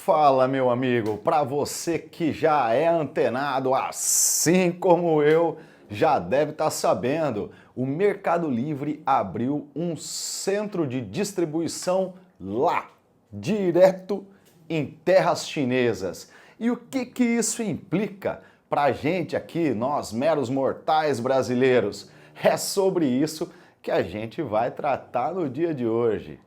Fala, meu amigo, para você que já é antenado, assim como eu, já deve estar sabendo, o Mercado Livre abriu um centro de distribuição lá, direto em terras chinesas. E o que isso implica para a gente aqui, nós meros mortais brasileiros? É sobre isso que a gente vai tratar no dia de hoje.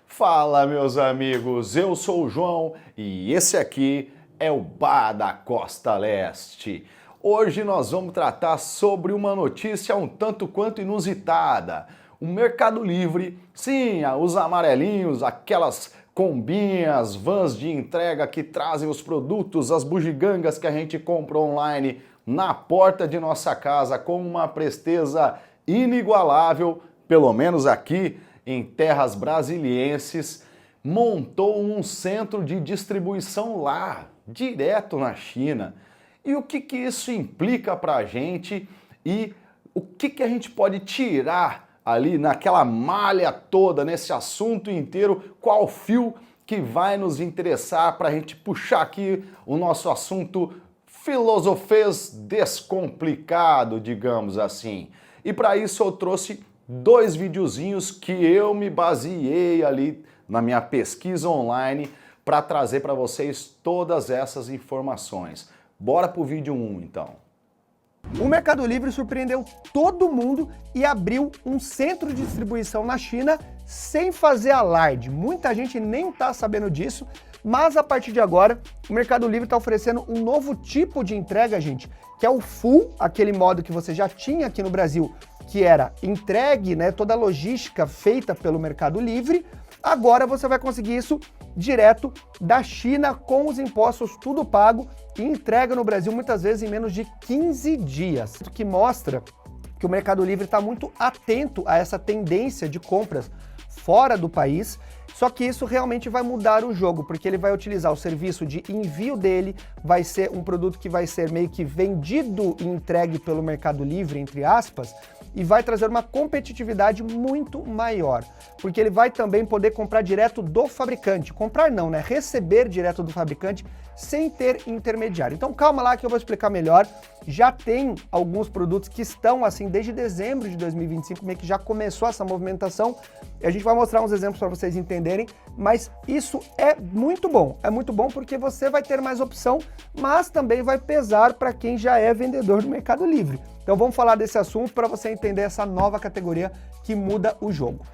Fala, meus amigos, eu sou o João e esse aqui é o Bar da Costa Leste. Hoje nós vamos tratar sobre uma notícia um tanto quanto inusitada. O Mercado Livre, sim, os amarelinhos, aquelas combinhas, vans de entrega que trazem os produtos, as bugigangas que a gente compra online na porta de nossa casa com uma presteza inigualável, pelo menos aqui em terras brasilienses, montou um centro de distribuição lá, direto na China. E o que isso implica para a gente e o que a gente pode tirar ali naquela malha toda, nesse assunto inteiro, qual fio que vai nos interessar para a gente puxar aqui o nosso assunto filosofês descomplicado, digamos assim. E para isso eu trouxe dois videozinhos que eu me baseei ali na minha pesquisa online para trazer para vocês todas essas informações. Bora pro vídeo 1 então. O Mercado Livre surpreendeu todo mundo e abriu um centro de distribuição na China sem fazer alarde. Muita gente nem está sabendo disso, mas a partir de agora o Mercado Livre está oferecendo um novo tipo de entrega, gente, que é o full, aquele modo que você já tinha aqui no Brasil, que era entregue, né, toda a logística feita pelo Mercado Livre. Agora você vai conseguir isso direto da China, com os impostos tudo pago e entrega no Brasil muitas vezes em menos de 15 dias. O que mostra que o Mercado Livre está muito atento a essa tendência de compras fora do país. Só que isso realmente vai mudar o jogo, porque ele vai utilizar o serviço de envio dele, vai ser um produto que vai ser meio que vendido e entregue pelo Mercado Livre, entre aspas, e vai trazer uma competitividade muito maior, porque ele vai também poder comprar direto do fabricante. Comprar não, né? Receber direto do fabricante sem ter intermediário. Então calma lá que eu vou explicar melhor. Já tem alguns produtos que estão assim desde dezembro de 2025, meio que já começou essa movimentação. E a gente vai mostrar uns exemplos para vocês entenderem, mas isso é muito bom porque você vai ter mais opção, mas também vai pesar para quem já é vendedor do Mercado Livre. Então vamos falar desse assunto para você entender essa nova categoria que muda o jogo.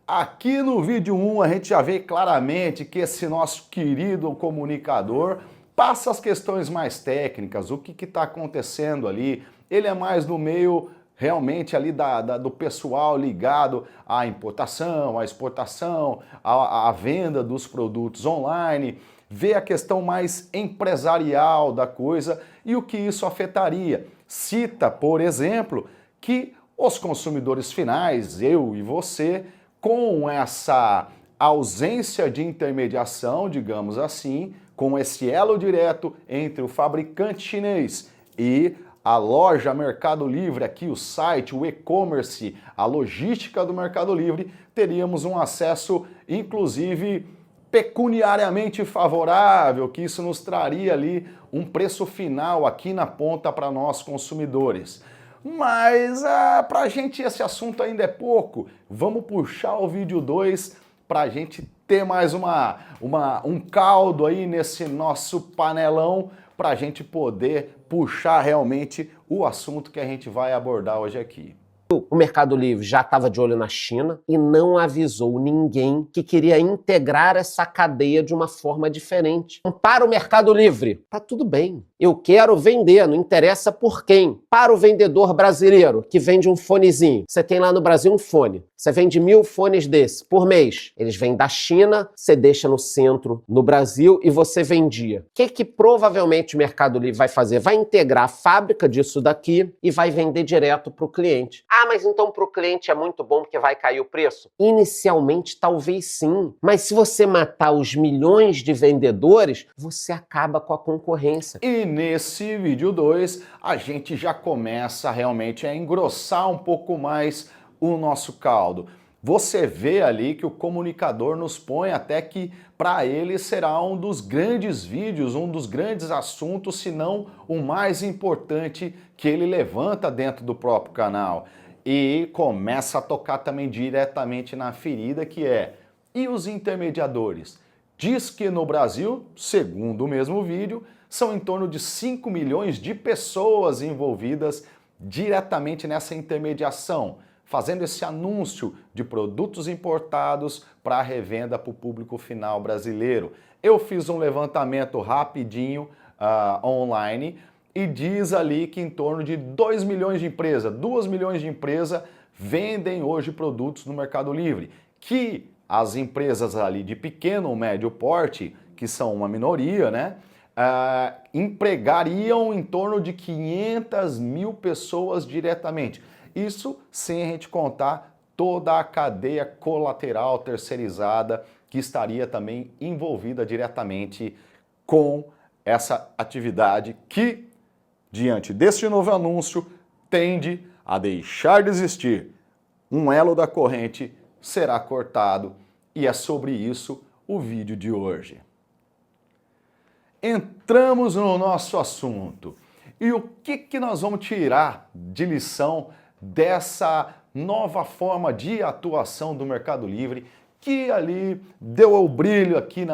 Aqui no vídeo 1 a gente já vê claramente que esse nosso querido comunicador passa as questões mais técnicas, o que está acontecendo ali. Ele é mais no meio realmente ali do pessoal ligado à importação, à exportação, à venda dos produtos online, vê a questão mais empresarial da coisa e o que isso afetaria. Cita, por exemplo, que os consumidores finais, eu e você, com essa ausência de intermediação, digamos assim, com esse elo direto entre o fabricante chinês e a loja Mercado Livre, aqui o site, o e-commerce, a logística do Mercado Livre, teríamos um acesso, inclusive, pecuniariamente favorável, que isso nos traria ali um preço final aqui na ponta para nós consumidores. Mas para a gente esse assunto ainda é pouco. Vamos puxar o vídeo 2 para a gente ter mais um caldo aí nesse nosso panelão para a gente poder puxar realmente o assunto que a gente vai abordar hoje aqui. O Mercado Livre já estava de olho na China e não avisou ninguém que queria integrar essa cadeia de uma forma diferente. Para o Mercado Livre, tá tudo bem. Eu quero vender, não interessa por quem. Para o vendedor brasileiro que vende um fonezinho, você tem lá no Brasil um fone, você vende 1000 fones desse por mês. Eles vêm da China, você deixa no centro no Brasil e você vendia. O que provavelmente o Mercado Livre vai fazer? Vai integrar a fábrica disso daqui e vai vender direto para o cliente. Ah, mas então para o cliente é muito bom porque vai cair o preço? Inicialmente, talvez sim. Mas se você matar os milhões de vendedores, você acaba com a concorrência. E nesse vídeo 2 a gente já começa realmente a engrossar um pouco mais o nosso caldo. Você vê ali que o comunicador nos põe até que para ele será um dos grandes vídeos, um dos grandes assuntos, se não o mais importante que ele levanta dentro do próprio canal. E começa a tocar também diretamente na ferida, que é: e os intermediadores? Diz que no Brasil, segundo o mesmo vídeo, são em torno de 5 milhões de pessoas envolvidas diretamente nessa intermediação, fazendo esse anúncio de produtos importados para a revenda para o público final brasileiro. Eu fiz um levantamento rapidinho online e diz ali que em torno de 2 milhões de empresas, 2 milhões de empresas vendem hoje produtos no Mercado Livre, que as empresas ali de pequeno ou médio porte, que são uma minoria, né, empregariam em torno de 500 mil pessoas diretamente. Isso sem a gente contar toda a cadeia colateral terceirizada que estaria também envolvida diretamente com essa atividade que, diante deste novo anúncio, tende a deixar de existir. Um elo da corrente será cortado e é sobre isso o vídeo de hoje. Entramos no nosso assunto. E o que nós vamos tirar de lição dessa nova forma de atuação do Mercado Livre, que ali deu o brilho aqui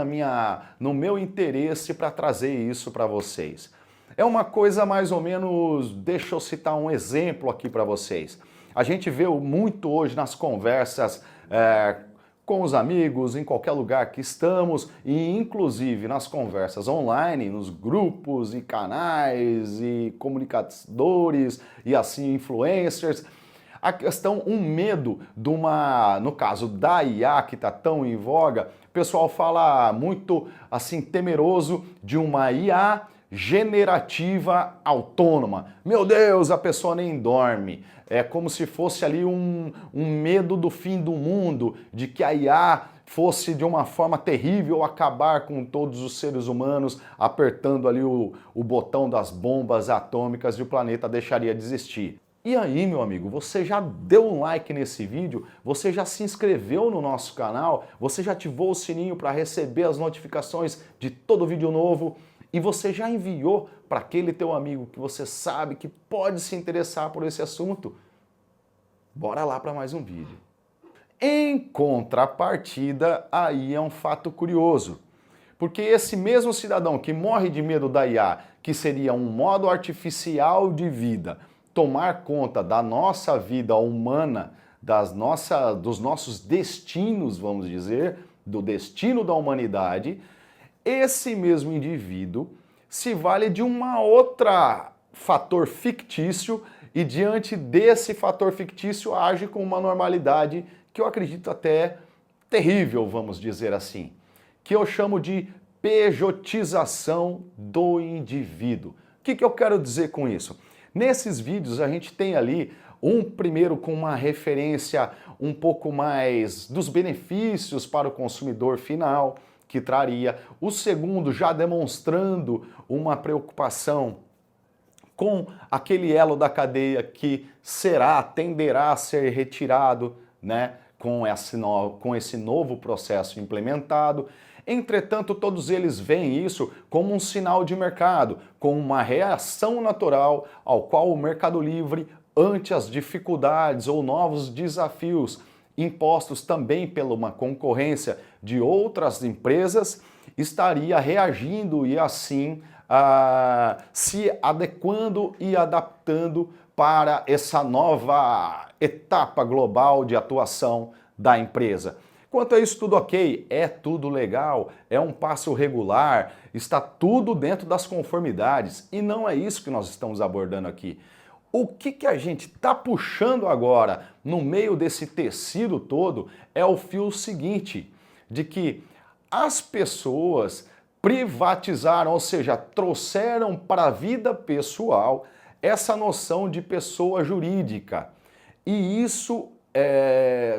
no meu interesse para trazer isso para vocês? É uma coisa mais ou menos, deixa eu citar um exemplo aqui para vocês. A gente vê muito hoje nas conversas com os amigos, em qualquer lugar que estamos, e inclusive nas conversas online, nos grupos e canais e comunicadores e assim influencers, a questão, um medo de no caso da IA que está tão em voga, o pessoal fala muito assim temeroso de uma IA generativa autônoma. Meu Deus, a pessoa nem dorme. É como se fosse ali um medo do fim do mundo, de que a IA fosse de uma forma terrível acabar com todos os seres humanos, apertando ali o botão das bombas atômicas e o planeta deixaria de existir. E aí, meu amigo, você já deu um like nesse vídeo? Você já se inscreveu no nosso canal? Você já ativou o sininho para receber as notificações de todo vídeo novo? E você já enviou para aquele teu amigo que você sabe que pode se interessar por esse assunto? Bora lá para mais um vídeo. Em contrapartida, aí é um fato curioso. Porque esse mesmo cidadão que morre de medo da IA, que seria um modo artificial de vida, tomar conta da nossa vida humana, dos nossos destinos, vamos dizer, do destino da humanidade, esse mesmo indivíduo se vale de uma outra fator fictício e diante desse fator fictício age com uma normalidade que eu acredito até terrível, vamos dizer assim, que eu chamo de pejotização do indivíduo. O que eu quero dizer com isso? Nesses vídeos a gente tem ali primeiro com uma referência um pouco mais dos benefícios para o consumidor final, que traria. O segundo já demonstrando uma preocupação com aquele elo da cadeia que tenderá a ser retirado, né, com esse novo processo implementado. Entretanto, todos eles veem isso como um sinal de mercado, como uma reação natural ao qual o Mercado Livre, ante as dificuldades ou novos desafios impostos também pela uma concorrência de outras empresas, estaria reagindo e assim se adequando e adaptando para essa nova etapa global de atuação da empresa. Quanto a isso, tudo ok, é tudo legal, é um passo regular, está tudo dentro das conformidades e não é isso que nós estamos abordando aqui. O que a gente está puxando agora no meio desse tecido todo é o fio seguinte, de que as pessoas privatizaram, ou seja, trouxeram para a vida pessoal essa noção de pessoa jurídica. E isso,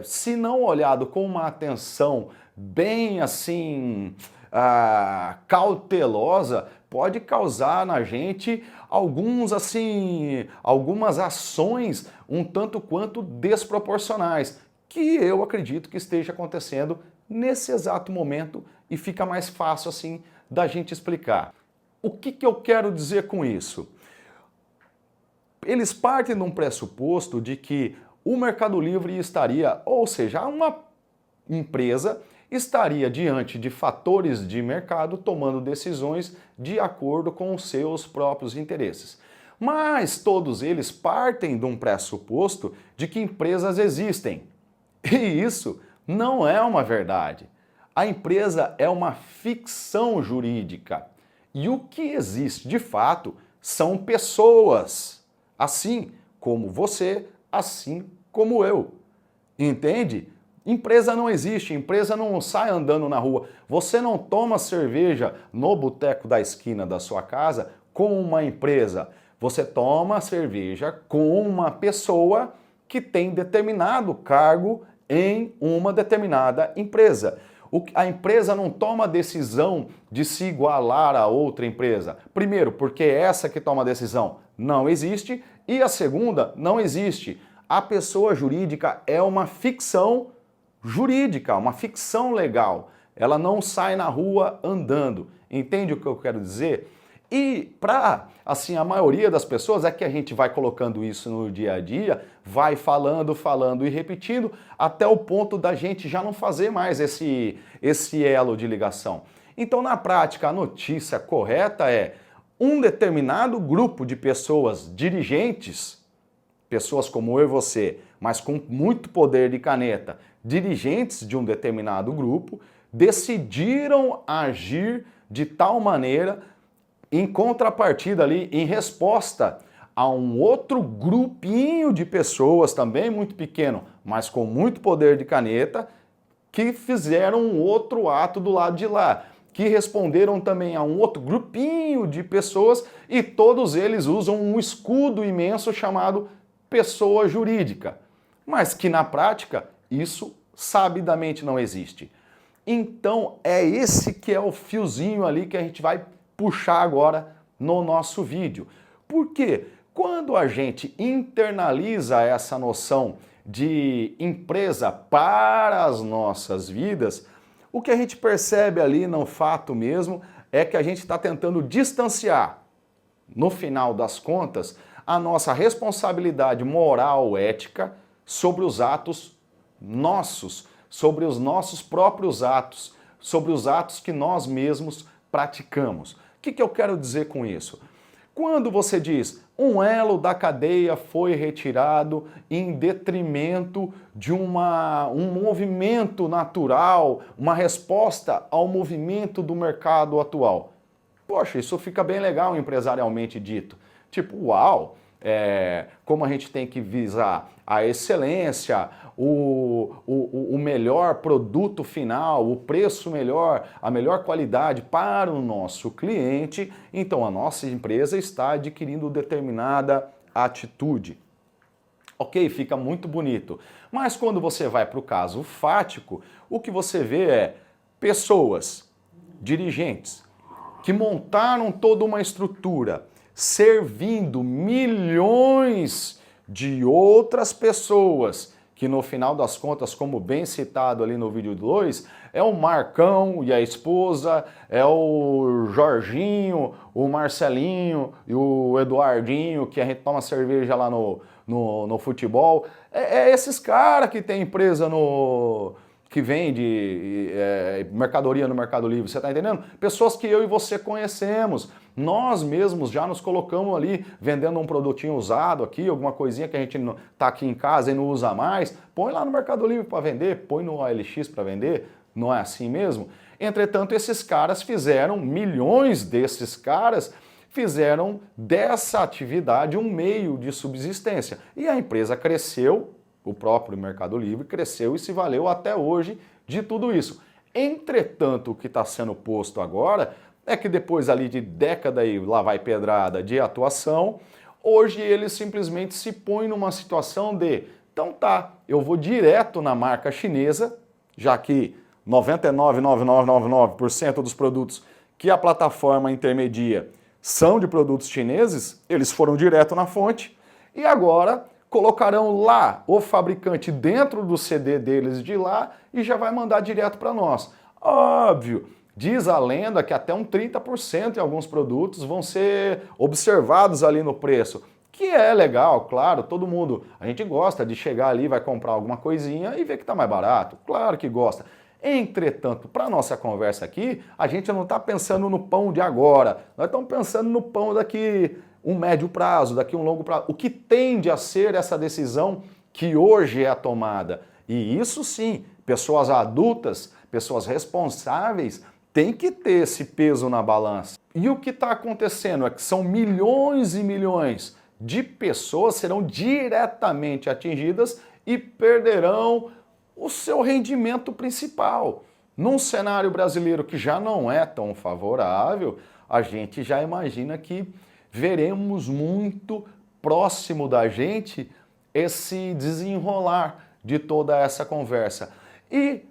se não olhado com uma atenção bem assim cautelosa, pode causar na gente algumas ações um tanto quanto desproporcionais, que eu acredito que esteja acontecendo nesse exato momento e fica mais fácil assim da gente explicar. O que eu quero dizer com isso? Eles partem de um pressuposto de que o Mercado Livre estaria, ou seja, uma empresa estaria diante de fatores de mercado tomando decisões de acordo com os seus próprios interesses. Mas todos eles partem de um pressuposto de que empresas existem. E isso não é uma verdade. A empresa é uma ficção jurídica. E o que existe de fato são pessoas, assim como você, assim como eu. Entende? Empresa não existe, empresa não sai andando na rua. Você não toma cerveja no boteco da esquina da sua casa com uma empresa. Você toma cerveja com uma pessoa que tem determinado cargo em uma determinada empresa. A empresa não toma a decisão de se igualar a outra empresa. Primeiro, porque essa que toma a decisão não existe, e a segunda, não existe. A pessoa jurídica é uma ficção jurídica, uma ficção legal. Ela não sai na rua andando. Entende o que eu quero dizer? E para, assim, a maioria das pessoas é que a gente vai colocando isso no dia a dia, vai falando e repetindo, até o ponto da gente já não fazer mais esse elo de ligação. Então, na prática, a notícia correta é um determinado grupo de pessoas dirigentes, pessoas como eu e você, mas com muito poder de caneta, dirigentes de um determinado grupo, decidiram agir de tal maneira, em contrapartida ali, em resposta a um outro grupinho de pessoas, também muito pequeno, mas com muito poder de caneta, que fizeram um outro ato do lado de lá, que responderam também a um outro grupinho de pessoas, e todos eles usam um escudo imenso chamado pessoa jurídica, mas que na prática isso sabidamente não existe. Então é esse que é o fiozinho ali que a gente vai puxar agora no nosso vídeo. Porque quando a gente internaliza essa noção de empresa para as nossas vidas, o que a gente percebe ali no fato mesmo é que a gente está tentando distanciar, no final das contas, a nossa responsabilidade moral, ética, sobre os atos nossos, sobre os nossos próprios atos, sobre os atos que nós mesmos praticamos. O que eu quero dizer com isso? Quando você diz um elo da cadeia foi retirado em detrimento de um movimento natural, uma resposta ao movimento do mercado atual. Poxa, isso fica bem legal empresarialmente dito. Tipo, uau, como a gente tem que visar a excelência, o melhor produto final, o preço melhor, a melhor qualidade para o nosso cliente, então a nossa empresa está adquirindo determinada atitude. Ok, fica muito bonito. Mas quando você vai para o caso fático, o que você vê é pessoas, dirigentes, que montaram toda uma estrutura, servindo milhões de outras pessoas, que no final das contas, como bem citado ali no vídeo 2, é o Marcão e a esposa, é o Jorginho, o Marcelinho e o Eduardinho, que a gente toma cerveja lá no futebol. É esses caras que tem empresa que vende mercadoria no Mercado Livre, você tá entendendo? Pessoas que eu e você conhecemos. Nós mesmos já nos colocamos ali vendendo um produtinho usado aqui, alguma coisinha que a gente tá aqui em casa e não usa mais, põe lá no Mercado Livre para vender, põe no OLX para vender, não é assim mesmo? Entretanto, esses caras fizeram, milhões desses caras fizeram dessa atividade um meio de subsistência. E a empresa cresceu, o próprio Mercado Livre cresceu e se valeu até hoje de tudo isso. Entretanto, o que está sendo posto agora é que depois ali de década e lá vai pedrada de atuação, hoje eles simplesmente se põem numa situação de, então tá, eu vou direto na marca chinesa, já que 99,9999% dos produtos que a plataforma intermedia são de produtos chineses, eles foram direto na fonte e agora colocarão lá o fabricante dentro do CD deles de lá e já vai mandar direto para nós. Óbvio, diz a lenda que até um 30% em alguns produtos vão ser observados ali no preço, que é legal, claro, todo mundo, a gente gosta de chegar ali, vai comprar alguma coisinha e ver que está mais barato, claro que gosta. Entretanto, para a nossa conversa aqui, a gente não está pensando no pão de agora, nós estamos pensando no pão daqui um médio prazo, daqui um longo prazo. O que tende a ser essa decisão que hoje é a tomada. E isso sim, pessoas adultas, pessoas responsáveis, têm que ter esse peso na balança. E o que está acontecendo é que são milhões e milhões de pessoas serão diretamente atingidas e perderão o seu rendimento principal. Num cenário brasileiro que já não é tão favorável, a gente já imagina que veremos muito próximo da gente esse desenrolar de toda essa conversa. E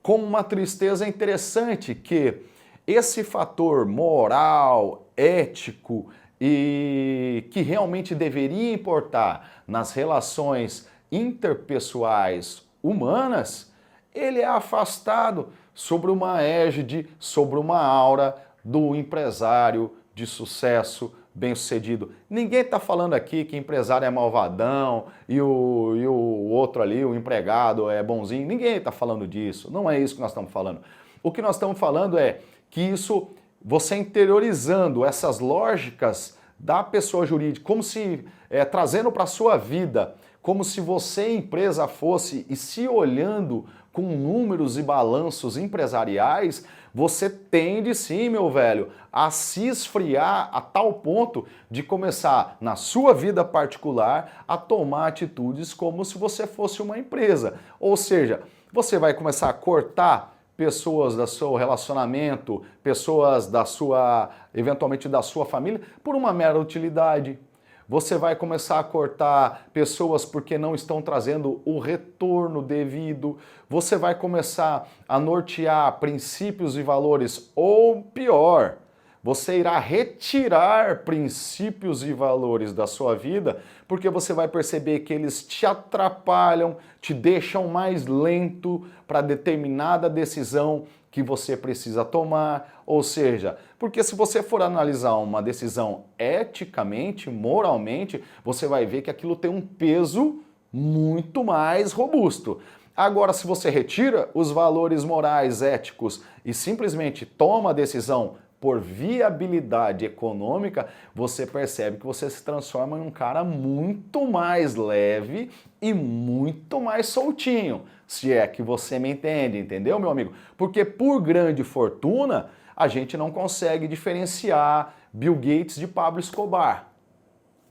com uma tristeza interessante que esse fator moral, ético e que realmente deveria importar nas relações interpessoais humanas, ele é afastado sobre uma égide, sobre uma aura do empresário de sucesso, bem-sucedido. Ninguém está falando aqui que empresário é malvadão e o outro ali, o empregado, é bonzinho. Ninguém está falando disso. Não é isso que nós estamos falando. O que nós estamos falando é que isso, você interiorizando essas lógicas da pessoa jurídica, como se trazendo para a sua vida, como se você, empresa, fosse e se olhando com números e balanços empresariais, você tende sim, meu velho, a se esfriar a tal ponto de começar, na sua vida particular, a tomar atitudes como se você fosse uma empresa. Ou seja, você vai começar a cortar pessoas do seu relacionamento, pessoas da sua, eventualmente da sua família, por uma mera utilidade. Você vai começar a cortar pessoas porque não estão trazendo o retorno devido. Você vai começar a nortear princípios e valores, ou pior, você irá retirar princípios e valores da sua vida porque você vai perceber que eles te atrapalham, te deixam mais lento para determinada decisão que você precisa tomar, ou seja, porque se você for analisar uma decisão eticamente, moralmente, você vai ver que aquilo tem um peso muito mais robusto. Agora, se você retira os valores morais, éticos e simplesmente toma a decisão por viabilidade econômica, você percebe que você se transforma em um cara muito mais leve e muito mais soltinho, se é que você me entende, entendeu, meu amigo? Porque por grande fortuna, a gente não consegue diferenciar Bill Gates de Pablo Escobar,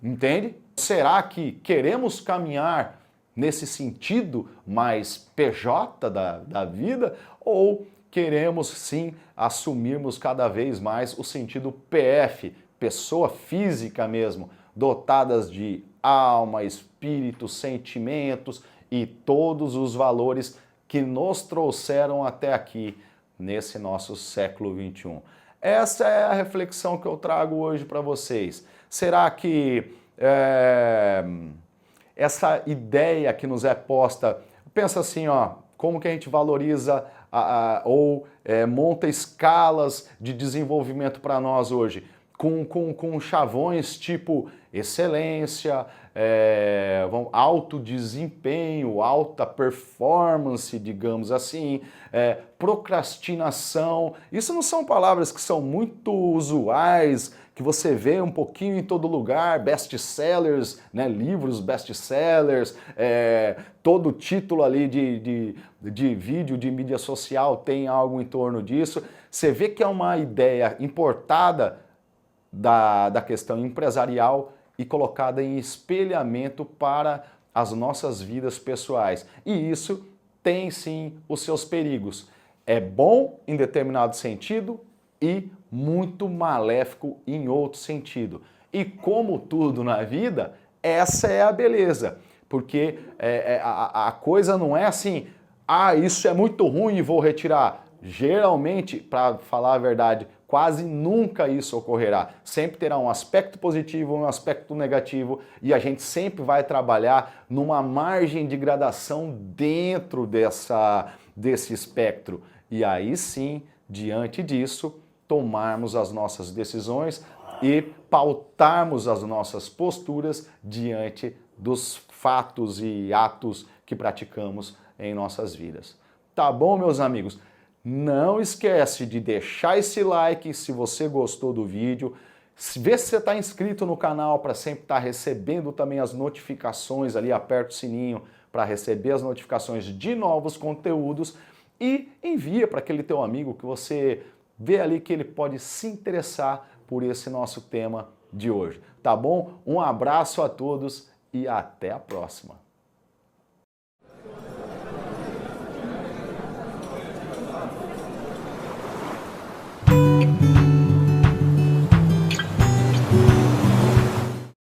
entende? Será que queremos caminhar nesse sentido mais PJ da vida ou queremos sim assumirmos cada vez mais o sentido PF, pessoa física mesmo, dotadas de alma, espírito, sentimentos e todos os valores que nos trouxeram até aqui nesse nosso século XXI. Essa é a reflexão que eu trago hoje para vocês. Será que essa ideia que nos é posta, pensa assim, ó, como que a gente valoriza ou monta escalas de desenvolvimento para nós hoje, com chavões tipo excelência, alto desempenho, alta performance, digamos assim, procrastinação. Isso não são palavras que são muito usuais, que você vê um pouquinho em todo lugar, best-sellers, né, livros best-sellers, todo título ali de vídeo, de mídia social tem algo em torno disso. Você vê que é uma ideia importada da questão empresarial e colocada em espelhamento para as nossas vidas pessoais. E isso tem sim os seus perigos. É bom em determinado sentido e muito maléfico em outro sentido. E como tudo na vida, essa é a beleza. Porque a coisa não é assim, isso é muito ruim e vou retirar. Geralmente, para falar a verdade, Quase nunca isso ocorrerá. Sempre terá um aspecto positivo, um aspecto negativo, e a gente sempre vai trabalhar numa margem de gradação dentro desse espectro. E aí sim, diante disso, tomarmos as nossas decisões e pautarmos as nossas posturas diante dos fatos e atos que praticamos em nossas vidas. Tá bom, meus amigos? Não esquece de deixar esse like se você gostou do vídeo. Vê se você está inscrito no canal para sempre estar recebendo também as notificações ali, aperta o sininho para receber as notificações de novos conteúdos e envia para aquele teu amigo que você vê ali que ele pode se interessar por esse nosso tema de hoje. Tá bom? Um abraço a todos e até a próxima.